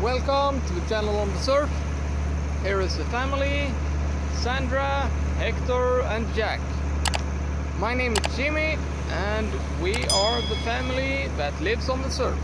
Welcome to the channel on the surf. Here is the family, Sandra, Hector and Jack. My name is Jimmy and we are the family that lives on the surf.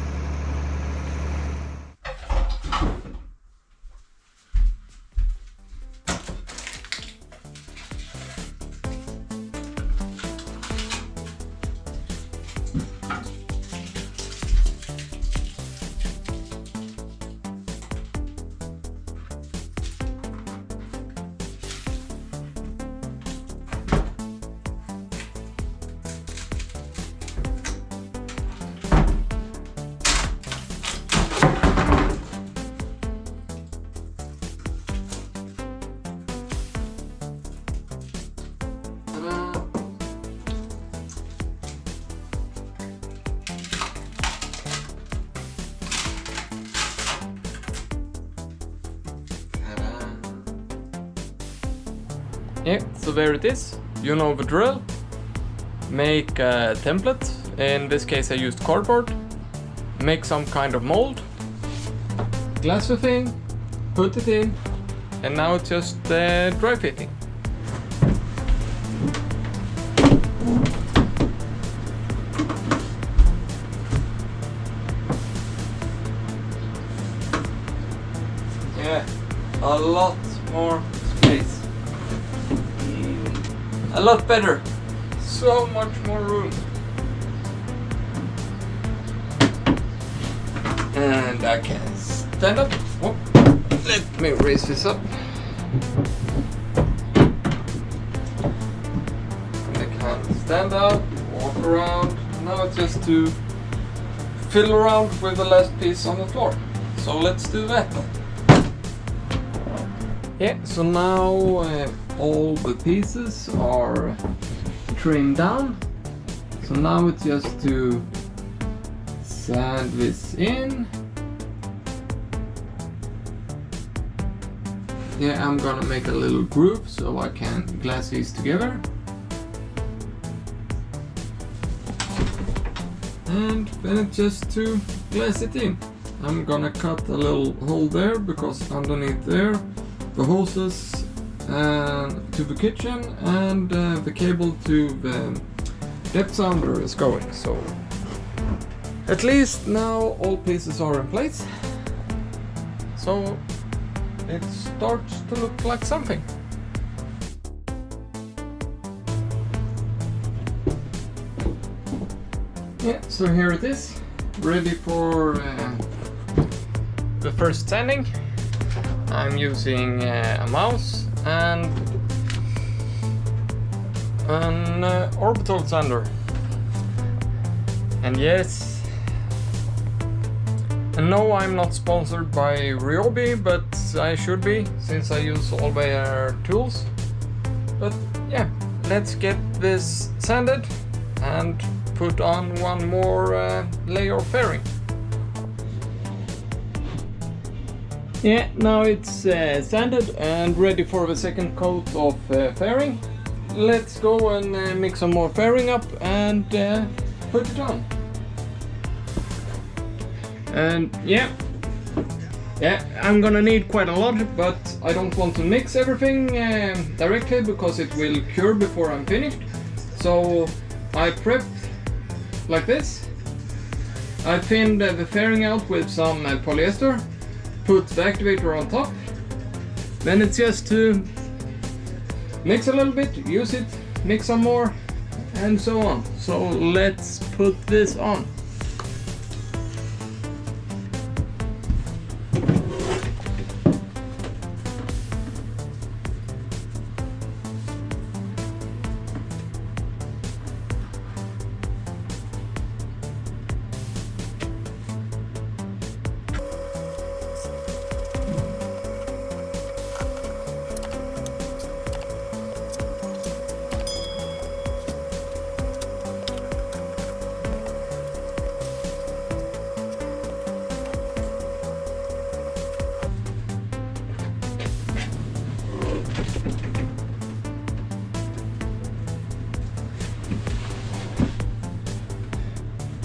Yeah, so there it is. You know the drill. Make a template. In this case I used cardboard. Make some kind of mold. Glass the thing. Put it in. And now it's just dry fitting. Yeah, a lot more space. A lot better. So much more room. And I can stand up. Oh, let me raise this up. And I can stand up, walk around. Now it's just to fiddle around with the last piece on the floor. So let's do that. Yeah, so now all the pieces are trimmed down. So now it's just to sand this in. Yeah, I'm gonna make a little groove so I can glass these together. And then it's just to glass it in. I'm gonna cut a little hole there because underneath there the hoses to the kitchen and the cable to the depth sounder is going. So at least now all pieces are in place. So it starts to look like something. Yeah, so here it is, ready for the first sanding. I'm using a mouse and an orbital sander. And yes, and no, I'm not sponsored by Ryobi, but I should be since I use all their tools. But yeah, let's get this sanded and put on one more layer of fairing. Yeah, now it's sanded and ready for the second coat of fairing. Let's go and mix some more fairing up and put it on. And yeah, I'm gonna need quite a lot, but I don't want to mix everything directly because it will cure before I'm finished. So I prepped like this. I thinned the fairing out with some polyester. Put the activator on top. Then it's just to mix a little bit, use it, mix some more, and so on. So let's put this on.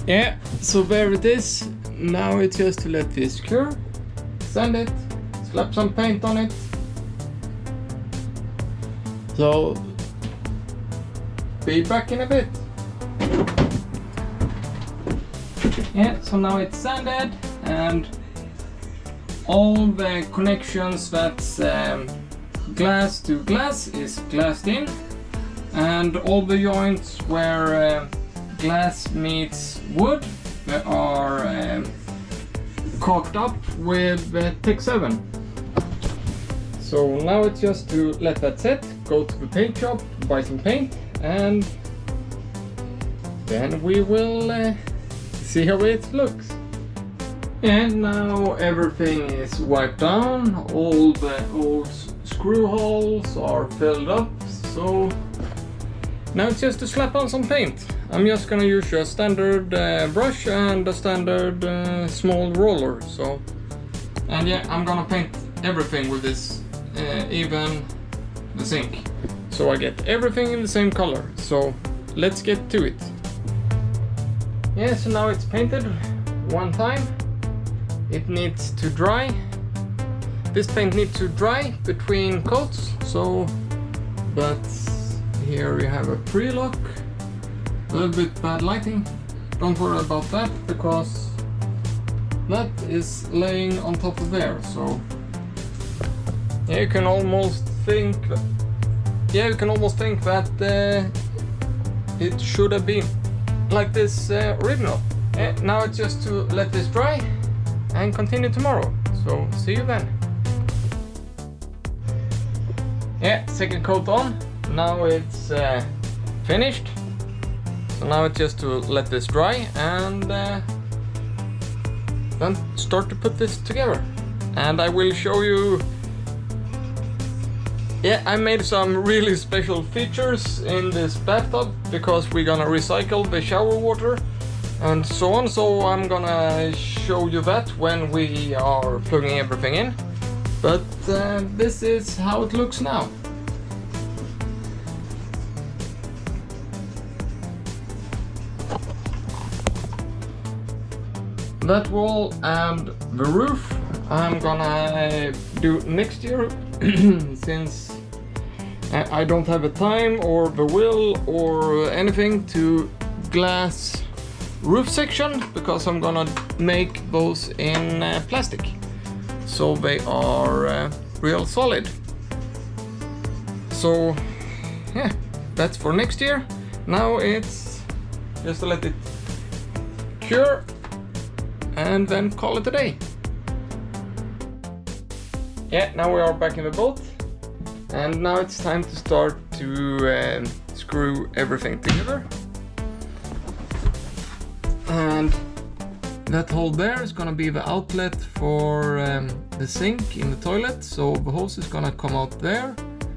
Yeah, so there it is. Now it's just to let this cure. sand it, slap some paint on it. So, be back in a bit. Yeah, so now it's sanded and all the connections that's glass to glass is glassed in, and all the joints where glass meets wood they are caulked up with Tech 7. So now it's just to let that set, go to the paint shop, buy some paint, and then we will see how it looks. And now everything is wiped down, all the old screw holes are filled up, so now it's just to slap on some paint. I'm just gonna use a standard brush and a standard small roller. So, and yeah, I'm gonna paint everything with this, even the sink, so I get everything in the same color. So let's get to it. Yeah, so now it's painted one time. It needs to dry. This paint needs to dry between coats, so, but here we have a pre-look. A little bit bad lighting. Don't worry about that because that is laying on top of there, so yeah, you can almost think that it should have been like this original. Now it's just to let this dry and continue tomorrow. So see you then. Yeah, second coat on. Now it's finished. So now it's just to let this dry and then start to put this together. And I will show you. Yeah, I made some really special features in this bathtub because we're gonna recycle the shower water and so on. So I'm gonna show you that when we are plugging everything in. But this is how it looks now. That wall and the roof I'm gonna do next year since I don't have the time or the will or anything to glass roof section, because I'm gonna make those in plastic so they are real solid. So yeah, that's for next year. Now it's just to let it cure and then call it a day. Yeah, now we are back in the boat and now it's time to start to screw everything together. And that hole there is gonna be the outlet for the sink in the toilet, so the hose is gonna come out there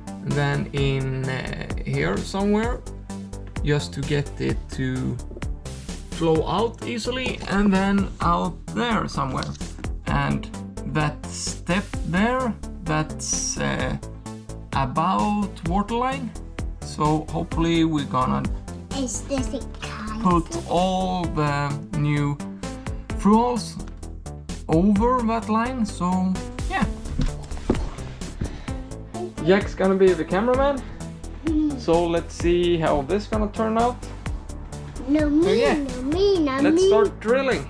and then in here somewhere, just to get it to flow out easily, and then out there somewhere. And that step there, that's about waterline, so hopefully we're gonna put all the new through holes over that line. So yeah, Jack's gonna be the cameraman, so let's see how this is gonna turn out. No me, so yeah, no me, no let's me. start drilling.